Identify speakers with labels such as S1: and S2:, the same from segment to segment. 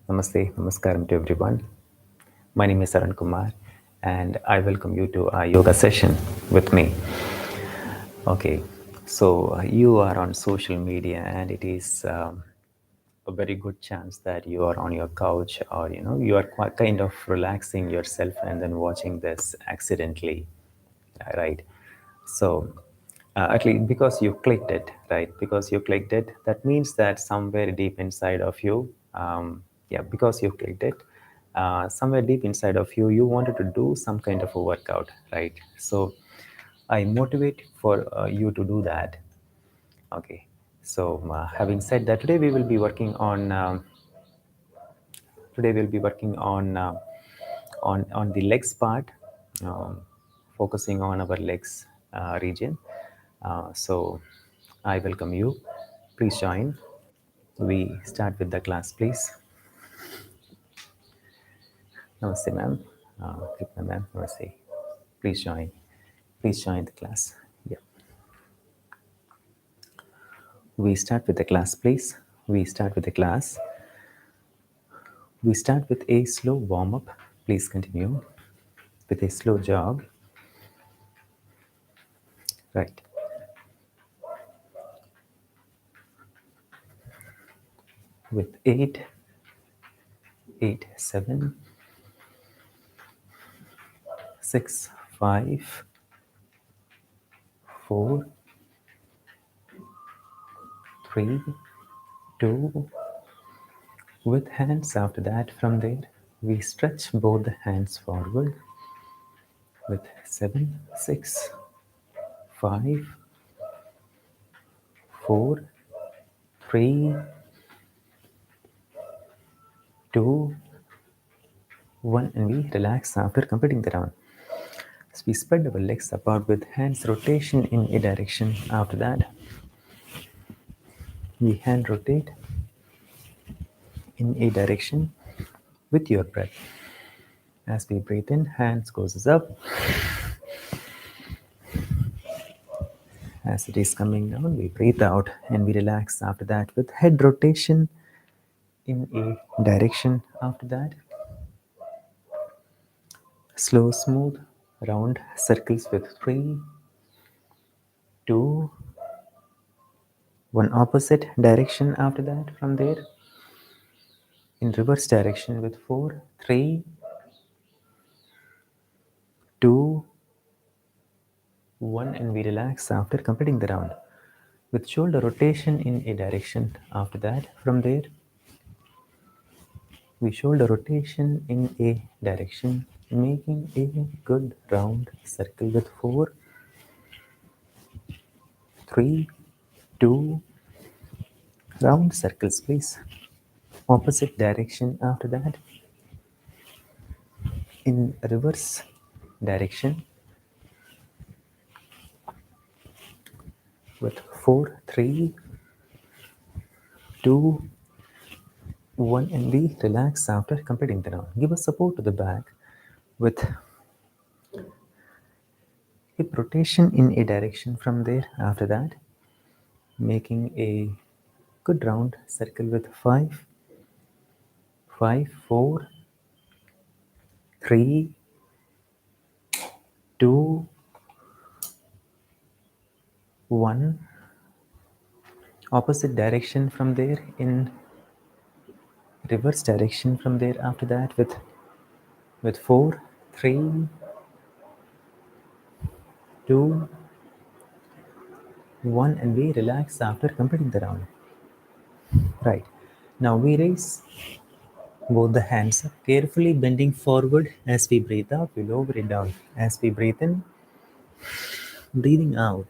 S1: Namaste, namaskaram to everyone. My name is Saran Kumar, and I welcome you to our yoga session with me. Okay, so you are on social media, and it is a very good chance that you are on your couch, or you are quite kind of relaxing yourself and then watching this accidentally, right? So, at least because you clicked it, right? Because you clicked it, that means that somewhere deep inside of you, yeah, because you clicked it, somewhere deep inside of you, you wanted to do some kind of a workout, right? So, I motivate for you to do that. Okay. So, having said that, today we'll be working on the legs part, um, focusing on our legs region. So I welcome you. Please join. We start with the class, please. Namaste, ma'am. Kripna, ma'am. Namaste. Please join. Please join the class. Yeah. We start with the class, please. We start with the class. We start with a slow warm up. Please continue with a slow jog. Right. With 8, 7, 6, 5, 4, 3, 2, with hands after that. From there, we stretch both the hands forward with 7, 6, 5, 4, 3, 2, 1, and we relax after completing the round. So we spread our legs apart with hands rotation in a direction. After that, we hand rotate in a direction with your breath. As we breathe in, hands goes up. As it is coming down, we breathe out and we relax after that with head rotation in a direction. After that, slow, smooth, round circles with 3, 2, 1 opposite direction. After that, from there, in reverse direction with 4, 3, 2, 1, and we relax after completing the round with shoulder rotation in a direction. After that, from there, we shoulder rotation in a direction, making a good round circle with 4, 3, 2, round circles, please. Opposite direction. After that, in reverse direction with 4, 3, 2, 1, and we relax after completing the round. Give a support to the back with hip rotation in a direction. From there, after that, making a good round circle with 5, 5, 4, 3, 2, 1. Opposite direction. From there, in reverse direction. From there, after that, with 4, 3, 2, 1, and we relax after completing the round. Right. Now we raise both the hands up, carefully bending forward. As we breathe out, we lower it down. As we breathe in, breathing out.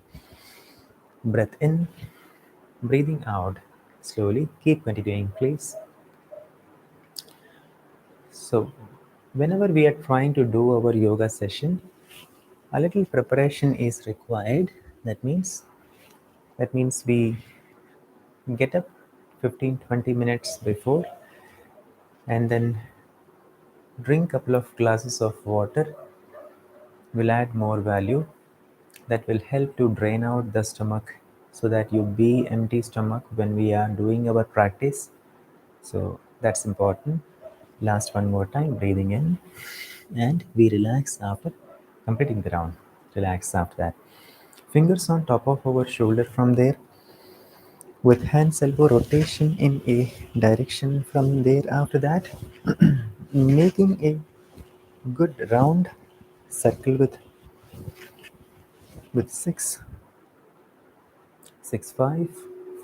S1: Breath in, breathing out. Slowly, keep continuing, please. So, whenever we are trying to do our yoga session, a little preparation is required. That means we get up 15-20 minutes before and then drink a couple of glasses of water will add more value. That will help to drain out the stomach so that you be empty stomach when we are doing our practice. So That's important. Last one more time, breathing in, and we relax after completing the round. Relax after that. Fingers on top of our shoulder from there, with hands elbow rotation in a direction from there after that, making a good round circle with six, five,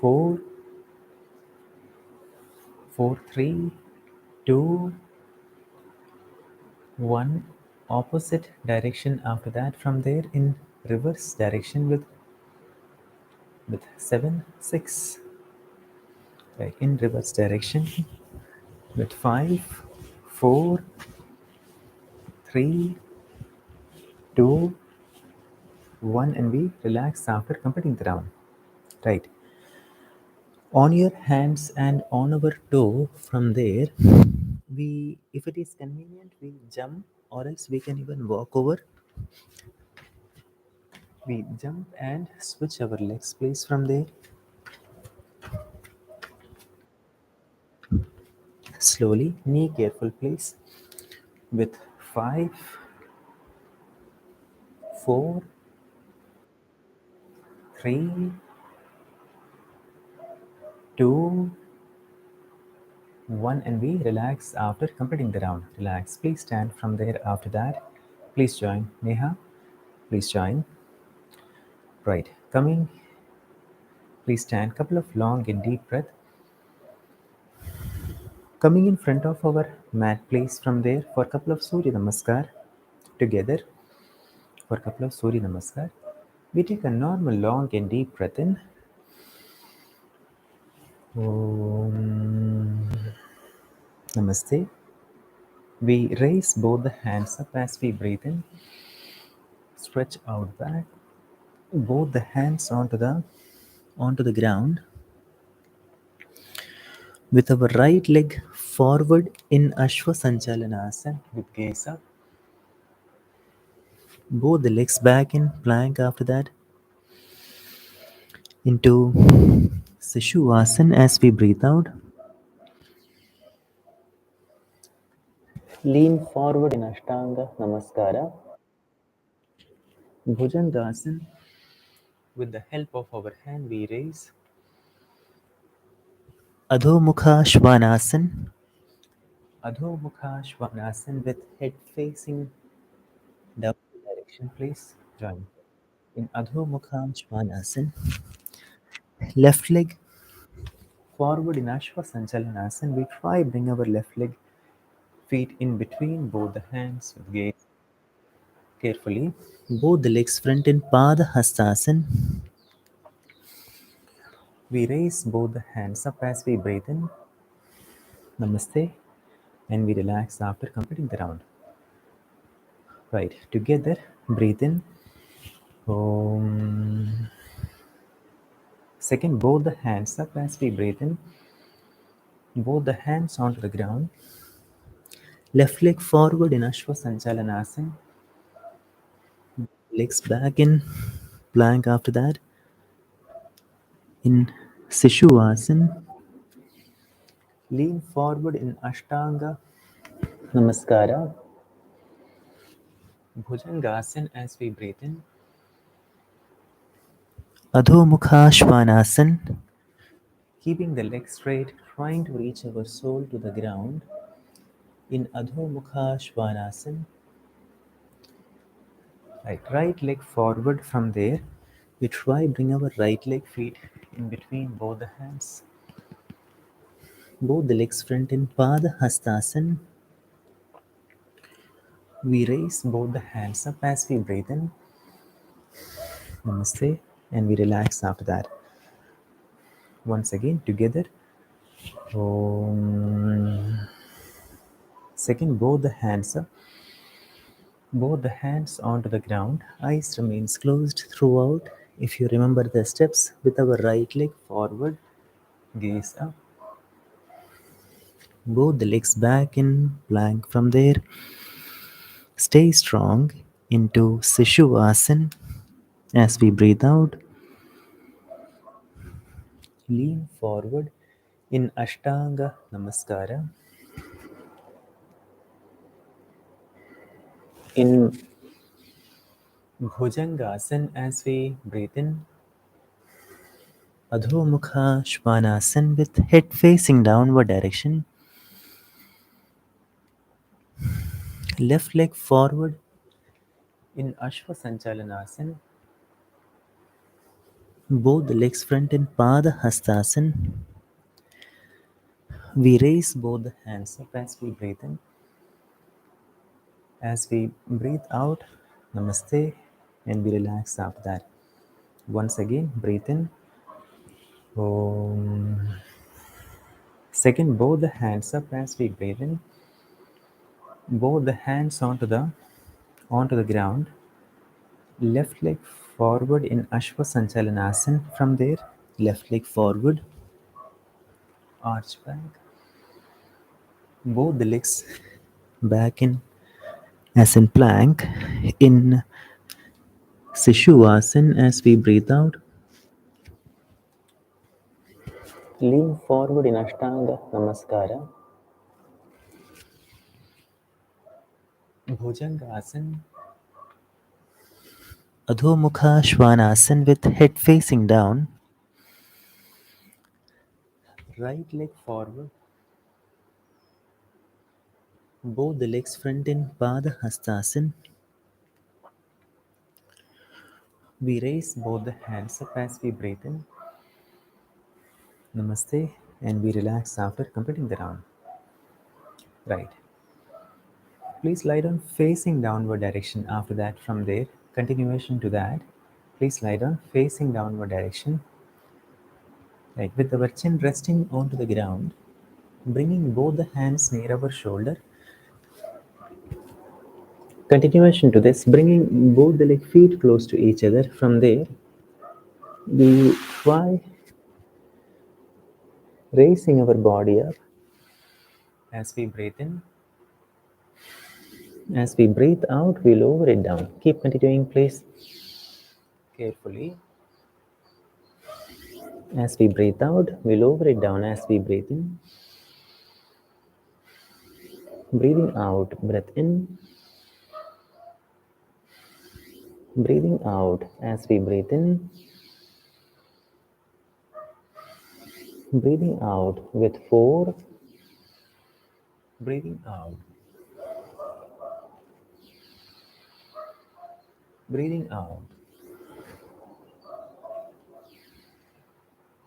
S1: four, four, three, two, one. Opposite direction after that from there in reverse direction with 7, 6. Right, in reverse direction with 5, 4, 3, 2, 1, and we relax after completing the round. Right. On your hands and on our toe from there, we, if it is convenient, we jump, or else we can even walk over. We jump and switch our legs place from there. Slowly, knee careful place with 5, 4, 3, 2, 1, and we relax after completing the round. Relax. Please stand from there after that. Please join. Neha, please join. Right. Coming, please stand. Couple of long and deep breath. Coming in front of our mat, please from there for a couple of Surya Namaskar together. For a couple of Surya Namaskar, we take a normal long and deep breath in. Om Namaste. We raise both the hands up as we breathe in. Stretch out back. Both the hands onto the ground. With our right leg forward in Ashwa Sanchalanasana with gaze up. Both the legs back in plank after that. Into Sishuvasana as we breathe out. Lean forward in Ashtanga Namaskara. Bhujangasana. With the help of our hand, we raise. Adho Mukha Shvanasana. Adho Mukha Shvanasana with head facing down direction, please. Join. In Adho Mukha Shvanasana. Left leg forward in Ashwa Sanchalanasana. We try bring our left leg feet in between both the hands with gaze carefully. Both the legs front in Pada Hastasana. We raise both the hands up as we breathe in. Namaste. And we relax after completing the round. Right. Together, breathe in. Om. Second, both the hands up as we breathe in. Both the hands onto the ground. Left leg forward in Ashwa Sanchalanasana. Legs back in plank after that. In Sishuvasana. Lean forward in Ashtanga Namaskara. Bhujangasana as we breathe in. Adho Mukha Shvanasana. Keeping the legs straight, trying to reach our soul to the ground. In Adho Mukha Shvanasana. Right leg forward from there. We try bring our right leg feet in between both the hands. Both the legs front in Pada Hastasana. We raise both the hands up as we breathe in. Namaste. And we relax after that. Once again, together. Om. Second, both the hands up. Both the hands onto the ground. Eyes remains closed throughout. If you remember the steps, with our right leg forward, gaze up. Both the legs back in plank from there. Stay strong into Sishuvasana as we breathe out. Lean forward In Ashtanga Namaskara, in Bhujangasana, as we breathe in, Adho Mukha Shvanasana with head facing downward direction, left leg forward. In Ashwa Sanchalanasana, both the legs front in Pada Hastasana. We raise both the hands up as we breathe in. As we breathe out, Namaste, and we relax after that. Once again, breathe in. Om. Second, both the hands up as we breathe in. Both the hands onto the ground. Left leg forward in Ashwa Sanchalanasana. From there, left leg forward, arch back. Both the legs back in as in plank. In Sishuvasana, as we breathe out, lean forward in Ashtanga Namaskara. Bhujangasana, Adho Mukha Shvanasana with head facing down. Right leg forward, both the legs front in Pada Hastasana. We raise both the hands up as we breathe in. Namaste, and we relax after completing the round. Right. Please lie down facing downward direction after that. From there, continuation to that. Please lie down facing downward direction. Right, with our chin resting onto the ground, bringing both the hands near our shoulder. Continuation to this, bringing both the leg feet close to each other. From there, we try raising our body up as we breathe in. As we breathe out, we lower it down. Keep continuing, please. Carefully. As we breathe out, we lower it down as we breathe in. Breathing out, breath in. Breathing out as we breathe in. Breathing out with 4. Breathing out. Breathing out.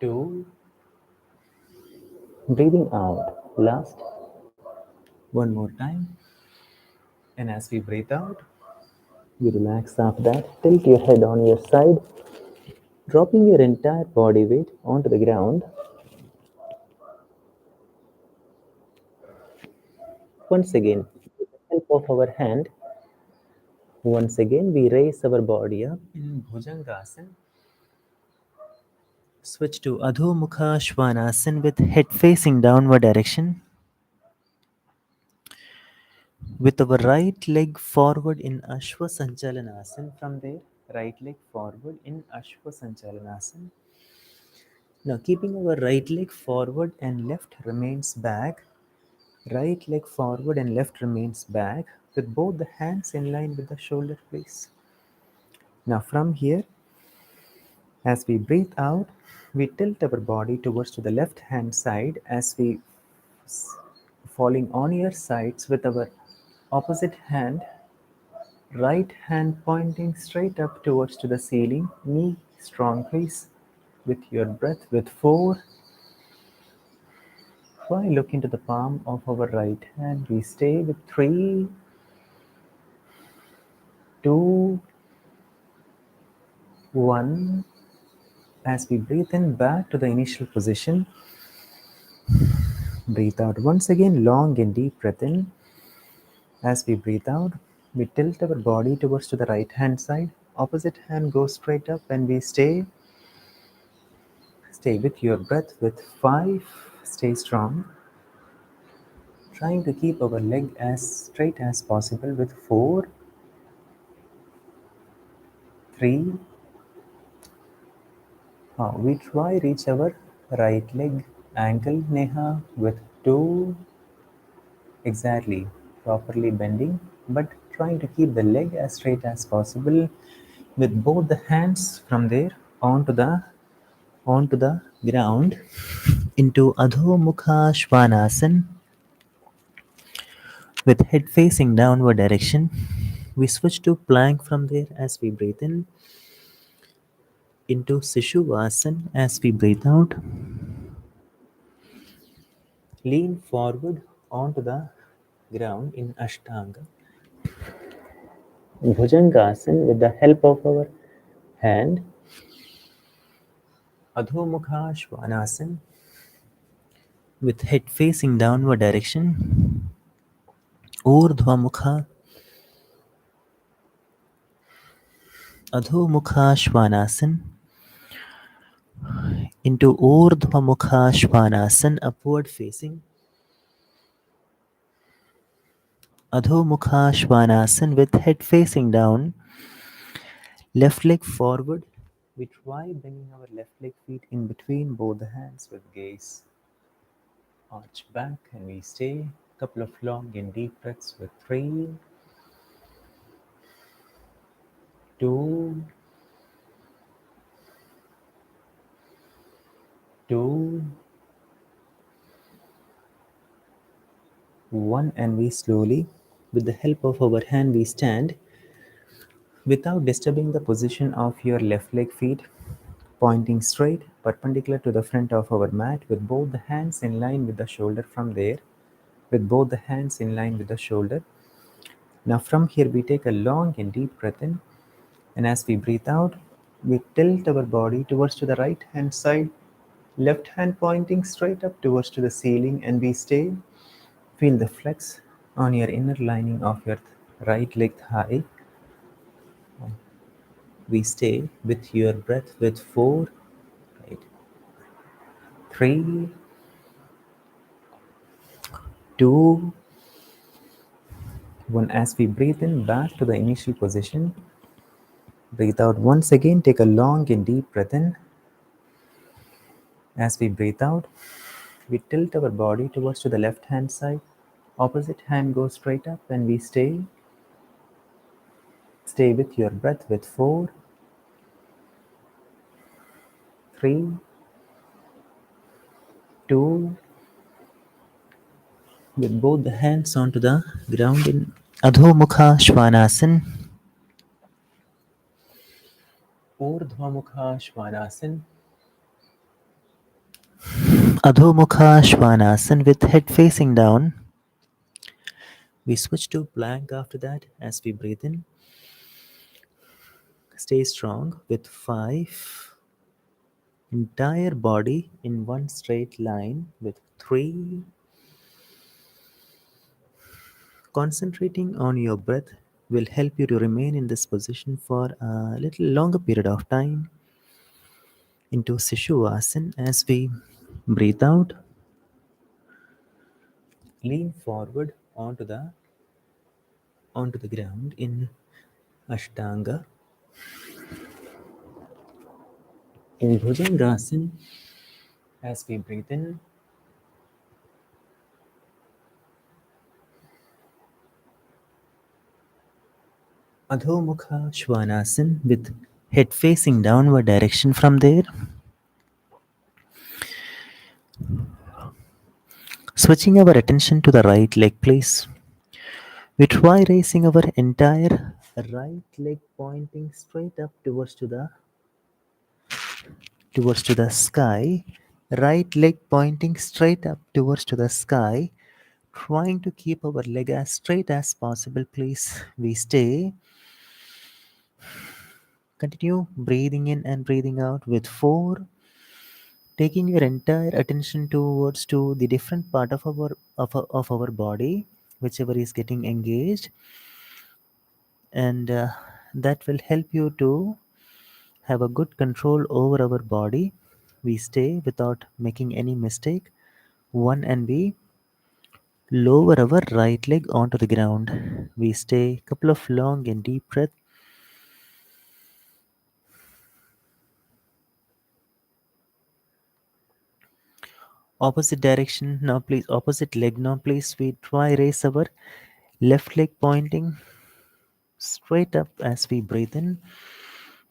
S1: 2. Breathing out. Last. One more time. And as we breathe out, you relax after that. Tilt your head on your side, dropping your entire body weight onto the ground. Once again, with the help of our hand, once again we raise our body up in Bhujangasana. Switch to Adho Mukha Shvanasana with head facing downward direction. With our right leg forward in Ashwa Sanchalanasana. From there, right leg forward in Ashwa Sanchalanasana. Now keeping our right leg forward and left remains back. Right leg forward and left remains back with both the hands in line with the shoulder blades. Now from here, as we breathe out, we tilt our body towards to the left hand side as we falling on your sides with our opposite hand, right hand pointing straight up towards to the ceiling, knee strong please. With your breath with 4, try look into the palm of our right hand. We stay with 3, 2, 1. As we breathe in back to the initial position, breathe out once again, long and deep breath in. As we breathe out, we tilt our body towards to the right hand side. Opposite hand goes straight up and we stay. Stay with your breath with 5. Stay strong. Trying to keep our leg as straight as possible with 4, 3. We try reach our right leg. Ankle, Neha, with two exactly properly bending, but trying to keep the leg as straight as possible with both the hands from there onto the ground into Adho Mukha Shvanasana with head facing downward direction. We switch to plank from there as we breathe in into Sishuvasana as we breathe out. Lean forward onto the ground in Ashtanga. Bhujangasana with the help of our hand. Adho Mukha Shvanasana with head facing downward direction. Urdhva Mukha Adho Mukha Shvanasana into Urdhva Mukha Shvanasana, upward facing. Adho Mukha Shvanasana with head facing down, left leg forward. We try bringing our left leg feet in between both the hands with gaze arch back, and we stay. Couple of long and deep breaths with 3, 2, 2, 1, and we slowly, with the help of our hand, we stand without disturbing the position of your left leg feet, pointing straight perpendicular to the front of our mat with both the hands in line with the shoulder from there, with both the hands in line with the shoulder. Now from here we take a long and deep breath in, and as we breathe out, we tilt our body towards to the right hand side, left hand pointing straight up towards to the ceiling, and we stay. Feel the flex on your inner lining of your right leg thigh. We stay with your breath with 4, right, 3, 2, 1. As we breathe in back to the initial position, breathe out once again. Take a long and deep breath in. As we breathe out, we tilt our body towards to the left hand side. Opposite hand goes straight up, and we stay. Stay with your breath with 4, 3, 2, with both the hands onto the ground in Adho Mukha Shvanasana. Urdhva Mukha Shvanasana. Adho Mukha Shvanasana with head facing down. We switch to plank after that as we breathe in. Stay strong with 5. Entire body in one straight line with 3. Concentrating on your breath will help you to remain in this position for a little longer period of time. Into Sishuvasana as we breathe out. Lean forward onto the ground in Ashtanga. In Bhujangasana as we breathe in. Adho Mukha Shvanasana with head facing downward direction from there. Switching our attention to the right leg, please. We try raising our entire right leg pointing straight up towards to the sky. Right leg pointing straight up towards to the sky. Trying to keep our leg as straight as possible, please. We stay. Continue breathing in and breathing out with 4. Taking your entire attention towards to the different part of our body, whichever is getting engaged, and that will help you to have a good control over our body. We stay without making any mistake. 1, and we lower our right leg onto the ground. We stay couple of long and deep breath.
S2: Opposite direction now, please. Opposite leg now, please. We try raise our left leg pointing straight up as we breathe in,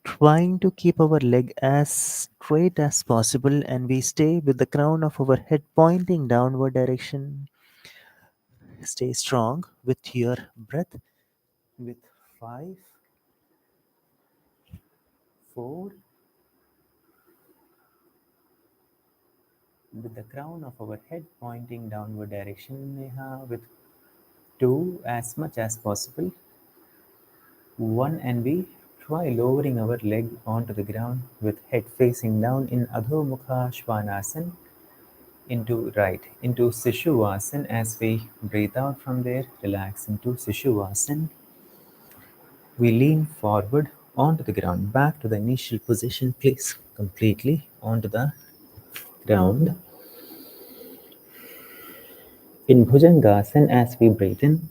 S2: trying to keep our leg as straight as possible, and we stay with the crown of our head pointing downward direction. Stay strong with your breath. With 5, 4, with the crown of our head pointing downward direction, Neha. With 2, as much as possible. 1, and we try lowering our leg onto the ground with head facing down in Adho Mukha Shvanasana into right, into Sishuvasana. As we breathe out from there, relax into Sishuvasana. We lean forward onto the ground, back to the initial position, please, completely onto the ground. In Bhujangasana, as we breathe in,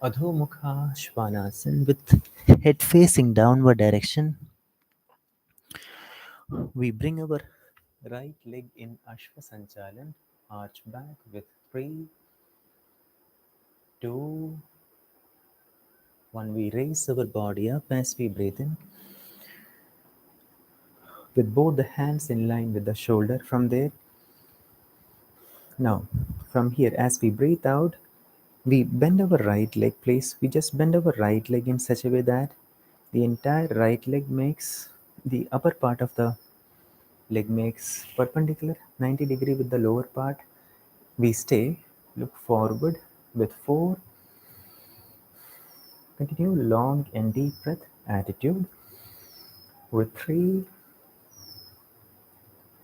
S2: Adho Mukha Shvanasana with head facing downward direction. We bring our right leg in Ashwa Sanchalan, arch back with 3, 2, 1. We raise our body up as we breathe in with both the hands in line with the shoulder. From there, now from here, as we breathe out, we bend our right leg, please. We just bend our right leg in such a way that the entire right leg makes the upper part of the leg makes perpendicular 90-degree with the lower part. We stay, look forward with 4, continue long and deep breath, attitude with 3,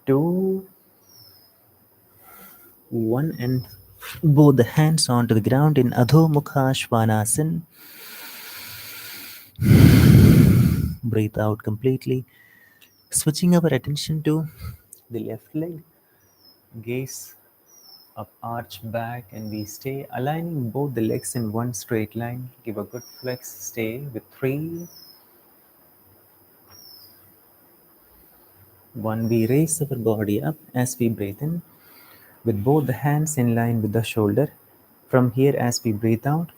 S2: 2, 1, and both the hands onto the ground in Adho Mukha Shvanasana. Breathe out completely, switching our attention to the left leg, gaze up, arch back, and we stay aligning both the legs in one straight line. Give a good flex, stay with 3, 1. We raise our body up as we breathe in with both the hands in line with the shoulder. From here, as we breathe out,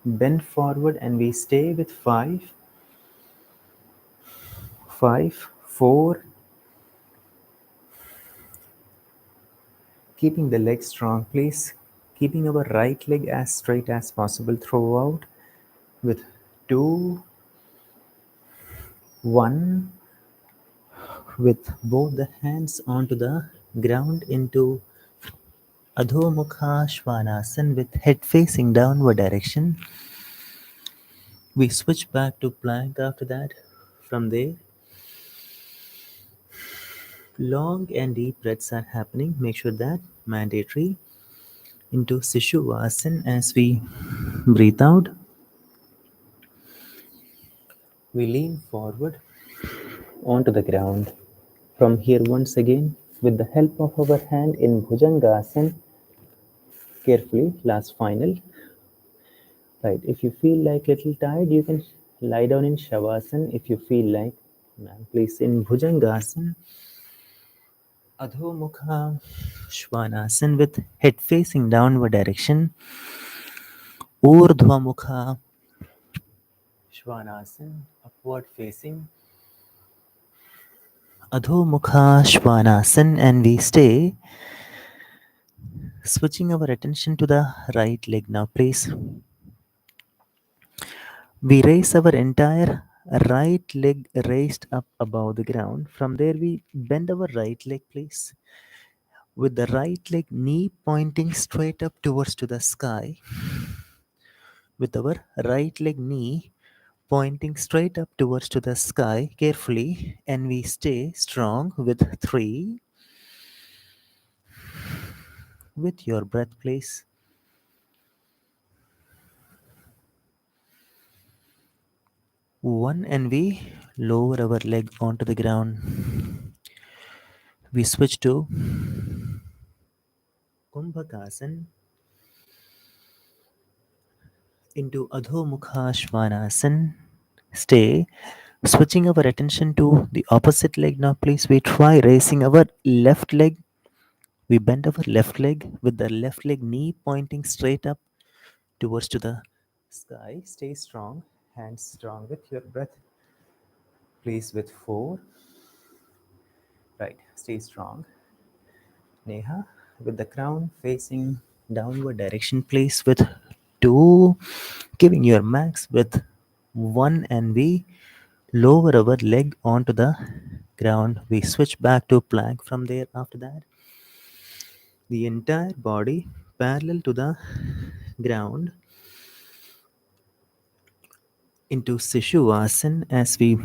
S2: bend forward and we stay with 5, 5, 4, keeping the leg strong, please. Keeping our right leg as straight as possible throughout with 2, 1, with both the hands onto the ground into Adho Mukha Shvanasana with head facing downward direction. We switch back to plank after that. From there, long and deep breaths are happening. Make sure that mandatory into Sishuvasana. As we breathe out, we lean forward onto the ground. From here, once again, with the help of our hand in Bhujangasana, carefully, last final. Right, if you feel like little tired, you can lie down in Shavasana. If you feel like, please, in Bhujangasana, Adho Mukha Shvanasana with head facing downward direction. Urdhva Mukha Shvanasana, upward facing. Adho Mukha Shvanasana, and we stay, switching our attention to the right leg now, please. We raise our entire right leg raised up above the ground. From there, we bend our right leg, please, with the right leg knee pointing straight up towards to the sky. With our right leg knee pointing straight up towards to the sky carefully, and we stay strong with 3, with your breath, please. 1, and we lower our leg onto the ground. We switch to Kumbhakasana into Adho Mukha Shvanasana. Stay, switching our attention to the opposite leg now, please. We try raising our left leg We bend our left leg with the left leg knee pointing straight up towards to the sky. Stay strong, hands strong with your breath. Please with 4. Right, stay strong. Neha, with the crown facing downward direction, place with 2, giving your max with 1, and we lower our leg onto the ground. We switch back to plank from there. After that, the entire body parallel to the ground into Sishuvasan as we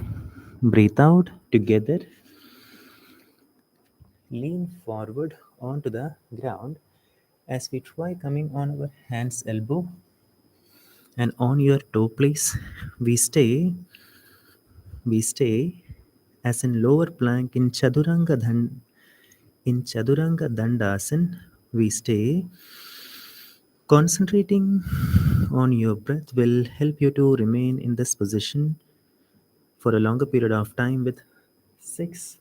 S2: breathe out together. Lean forward onto the ground as we try coming on our hands elbow and on your toe place. We stay as in lower plank in Chaduranga Dandasan. We stay. Concentrating on your breath will help you to remain in this position for a longer period of time with 6,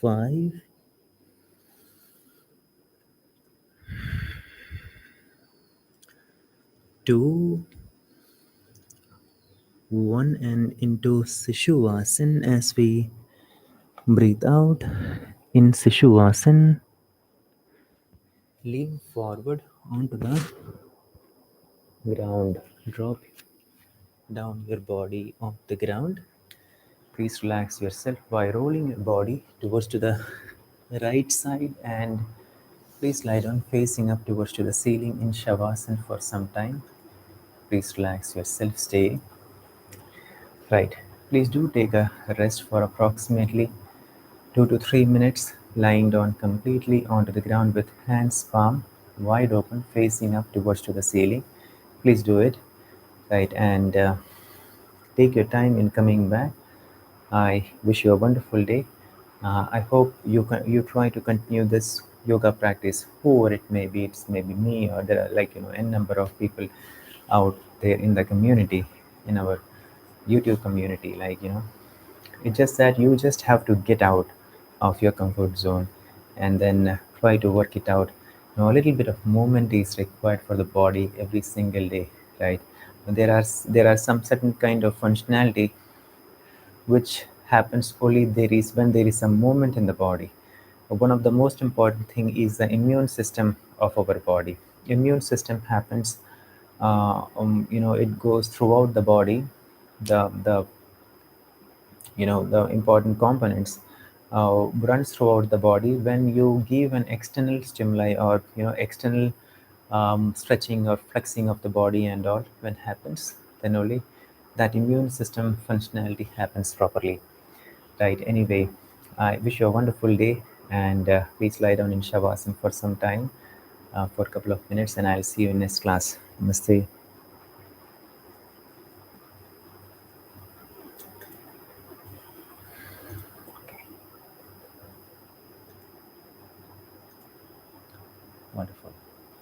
S2: 5, 2, 1, and into Sishuvasan as we breathe out in Sishuvasan. Lean forward onto the ground. Drop down your body off the ground. Please relax yourself by rolling your body towards to the right side, and please lie down facing up towards to the ceiling in Shavasana for some time. Please relax yourself. Stay. Right. Please do take a rest for approximately 2 to 3 minutes, lying down completely onto the ground with hands palm wide open facing up towards to the ceiling. Please do it. Right. And take your time in coming back. I wish you a wonderful day. I hope you try to continue this yoga practice, whoever it may be. It's maybe me, or there are, like, n number of people out there in the community, in our YouTube community. It's just that you just have to get out of your comfort zone, and then try to work it out. A little bit of movement is required for the body every single day, right? There are some certain kind of functionality which happens only there is when there is some movement in the body. One of the most important thing is the immune system of our body. Immune system happens, it goes throughout the body. The important components runs throughout the body when you give an external stimuli, or external stretching or flexing of the body and all. When happens, then only that immune system functionality happens properly, right? Anyway, I wish you a wonderful day, and please lie down in Shavasana for some time, for a couple of minutes, and I'll see you in next class. Namaste. Wonderful.